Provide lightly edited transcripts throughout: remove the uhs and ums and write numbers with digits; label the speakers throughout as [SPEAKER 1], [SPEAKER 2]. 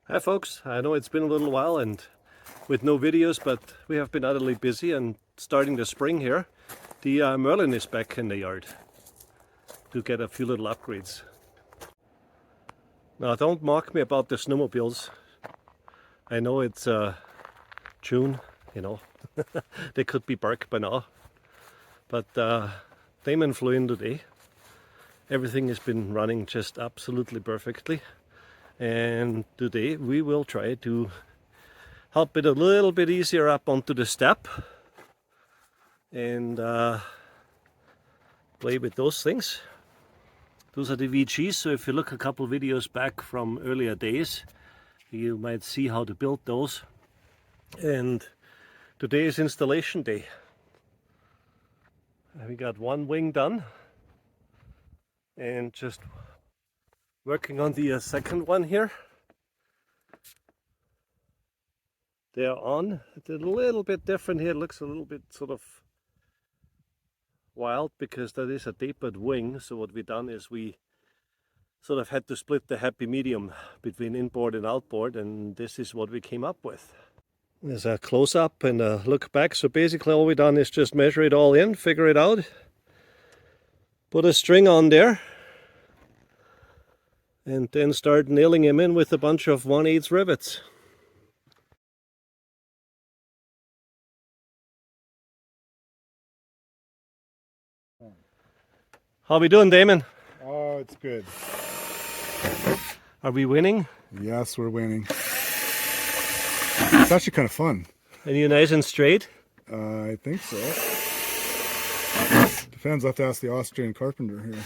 [SPEAKER 1] Hi folks, I know it's been a little while and with no videos, but we have been utterly busy and starting the spring here. The Merlin is back in the yard to get a few little upgrades. Now don't mock me about the snowmobiles. I know it's June, you know, they could be bark by now. But Damon flew in today. Everything has been running just absolutely perfectly. And today we will try to help it a little bit easier up onto the step and play with those things. Those are the VGs, so if you look a couple videos back from earlier days, you might see how to build those. And today is installation day. We got one wing done and just working on the second one here. They're on. It's a little bit different here. It looks a little bit sort of wild because that is a tapered wing. So what we've done is we sort of had to split the happy medium between inboard and outboard, and this is what we came up with. There's a close-up and a look back. So basically all we've done is just measure it all in, figure it out, put a string on there, and then start nailing him in with a bunch of 1/8 rivets. How we doing, Damon?
[SPEAKER 2] Oh, it's good.
[SPEAKER 1] Are we winning?
[SPEAKER 2] Yes, we're winning. It's actually kind of fun.
[SPEAKER 1] Are you nice and straight?
[SPEAKER 2] I think so. Depends. I have to ask the Austrian carpenter here.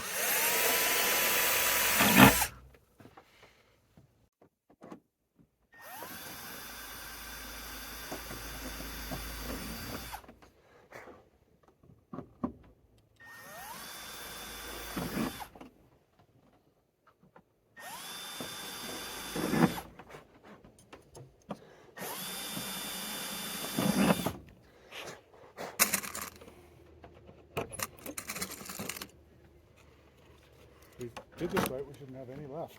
[SPEAKER 2] We did this right. We shouldn't have any left.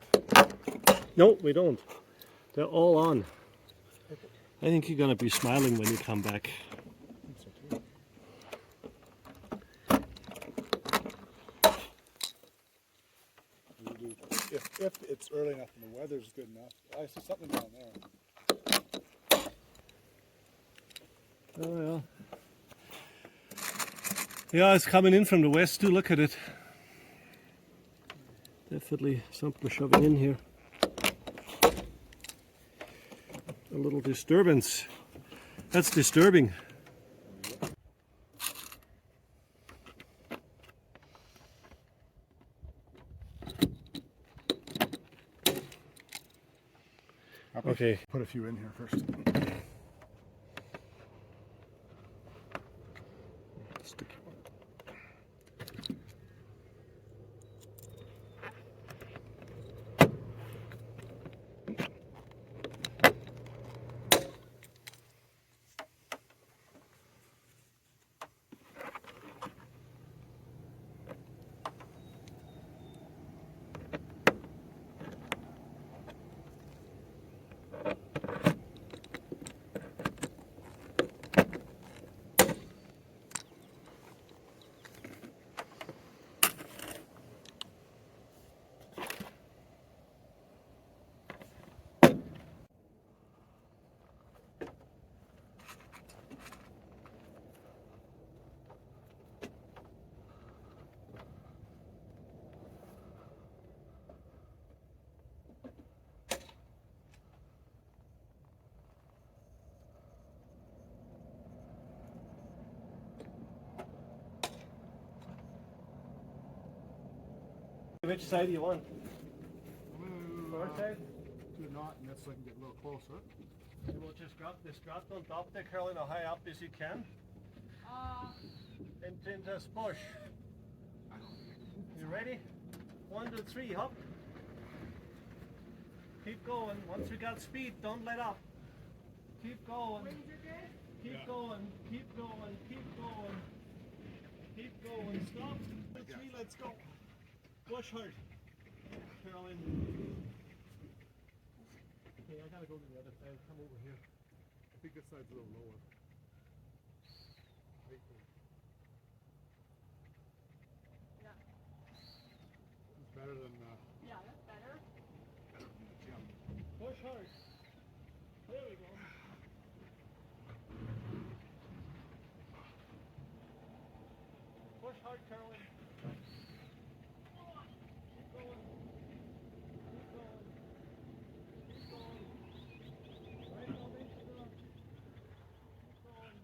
[SPEAKER 1] No, we don't. They're all on. I think you're going to be smiling when you come back.
[SPEAKER 2] If it's early enough and the weather's good enough. I see something down there.
[SPEAKER 1] Oh yeah. Yeah, it's coming in from the west too. Look at it. Definitely something shoving in here. A little disturbance. That's disturbing. Okay.
[SPEAKER 2] Put a few in here first.
[SPEAKER 1] Stick. Which side do you want? Far side?
[SPEAKER 2] Do a knot in this so I can get a little closer.
[SPEAKER 1] So we'll just grab the strut on top there, curling how high up as you can. And then just push. You ready? 1, 2, 3, hop. Keep going. Once you got speed, don't let up. Keep going. Keep going. Keep going. Keep going. Keep going. Stop. 1, 2, 3, let's go. Push hard. Curl in. Okay, I gotta go to the other side. Come over here.
[SPEAKER 2] I think this side's a little lower. Right there.
[SPEAKER 3] Yeah.
[SPEAKER 2] It's better than
[SPEAKER 3] Yeah, that's better.
[SPEAKER 2] better than the gym.
[SPEAKER 1] Push hard. There we go. Push hard, Carolyn. Keep going. Keep going. Keep going. Keep going. Right on into the. Keep going.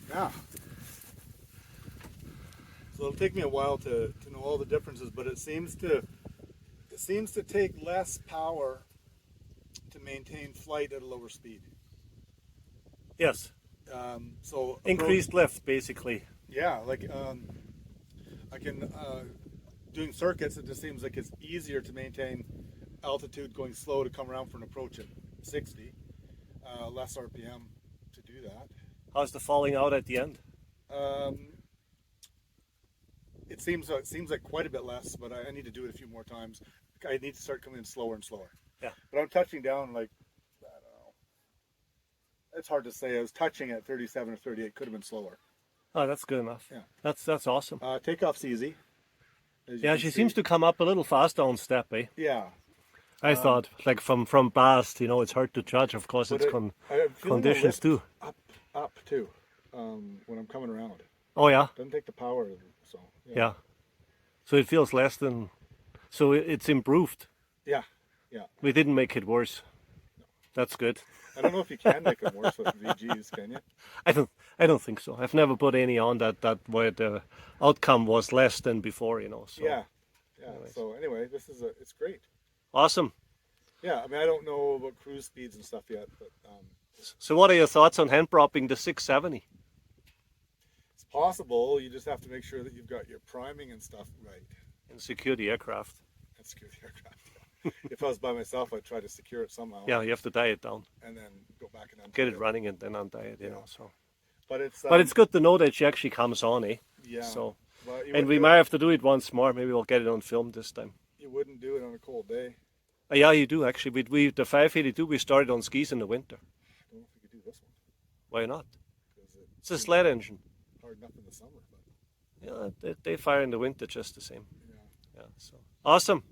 [SPEAKER 2] Yeah. So it'll take me a while to know all the differences, but it seems to take less power to maintain flight at a lower speed.
[SPEAKER 1] Yes.
[SPEAKER 2] So
[SPEAKER 1] Increased lift, basically.
[SPEAKER 2] yeah, like I can doing circuits. It just seems like it's easier to maintain altitude going slow to come around for an approach at 60, less RPM to do that.
[SPEAKER 1] How's the falling out at the end?
[SPEAKER 2] It seems like quite a bit less, but I need to do it a few more times. I need to start coming in slower and slower.
[SPEAKER 1] Yeah.
[SPEAKER 2] But I'm touching down like, I don't know. It's hard to say. I was touching at 37 or 38. Could have been slower.
[SPEAKER 1] Oh, that's good enough.
[SPEAKER 2] Yeah.
[SPEAKER 1] That's awesome.
[SPEAKER 2] Takeoff's easy.
[SPEAKER 1] Yeah, she seems to come up a little faster on step, eh?
[SPEAKER 2] Yeah.
[SPEAKER 1] I thought, like from Bast, you know, it's hard to judge. Of course,
[SPEAKER 2] But
[SPEAKER 1] it's
[SPEAKER 2] I'm feeling the
[SPEAKER 1] conditions
[SPEAKER 2] lift
[SPEAKER 1] too.
[SPEAKER 2] Up too. When I'm coming around.
[SPEAKER 1] Oh yeah.
[SPEAKER 2] Doesn't take the power. So.
[SPEAKER 1] Yeah. So it feels less than. So it's improved.
[SPEAKER 2] Yeah. Yeah.
[SPEAKER 1] We didn't make it worse. That's good.
[SPEAKER 2] I don't know if you can make it worse with VGs, can you?
[SPEAKER 1] I don't think so. I've never put any on that where the outcome was less than before, you know. So.
[SPEAKER 2] Yeah. Yeah.
[SPEAKER 1] Anyways.
[SPEAKER 2] So anyway, it's great.
[SPEAKER 1] Awesome.
[SPEAKER 2] Yeah, I mean, I don't know about cruise speeds and stuff yet, but
[SPEAKER 1] So what are your thoughts on hand propping the 670?
[SPEAKER 2] it's possible. You just have to make sure that you've got your priming and stuff right
[SPEAKER 1] And secure the aircraft.
[SPEAKER 2] and secure the aircraft. If I was by myself, I'd try to secure it somehow.
[SPEAKER 1] Yeah, you have to tie it down.
[SPEAKER 2] And then go back and
[SPEAKER 1] Get it running and then untie it, you know. So.
[SPEAKER 2] But it's
[SPEAKER 1] good to know that she actually comes on, eh?
[SPEAKER 2] yeah.
[SPEAKER 1] So.
[SPEAKER 2] Well, you
[SPEAKER 1] And
[SPEAKER 2] wouldn't
[SPEAKER 1] we
[SPEAKER 2] do
[SPEAKER 1] might have to do it once more. Maybe we'll get it on film this time.
[SPEAKER 2] You wouldn't do it on a cold day.
[SPEAKER 1] Yeah, you do actually. We the 582 we started on skis in the winter.
[SPEAKER 2] I don't know if we could do this one
[SPEAKER 1] Why not?
[SPEAKER 2] because
[SPEAKER 1] It's a sled engine.
[SPEAKER 2] hard enough in the summer.
[SPEAKER 1] Yeah, they fire in the winter just the same.
[SPEAKER 2] Yeah.
[SPEAKER 1] Yeah, so awesome.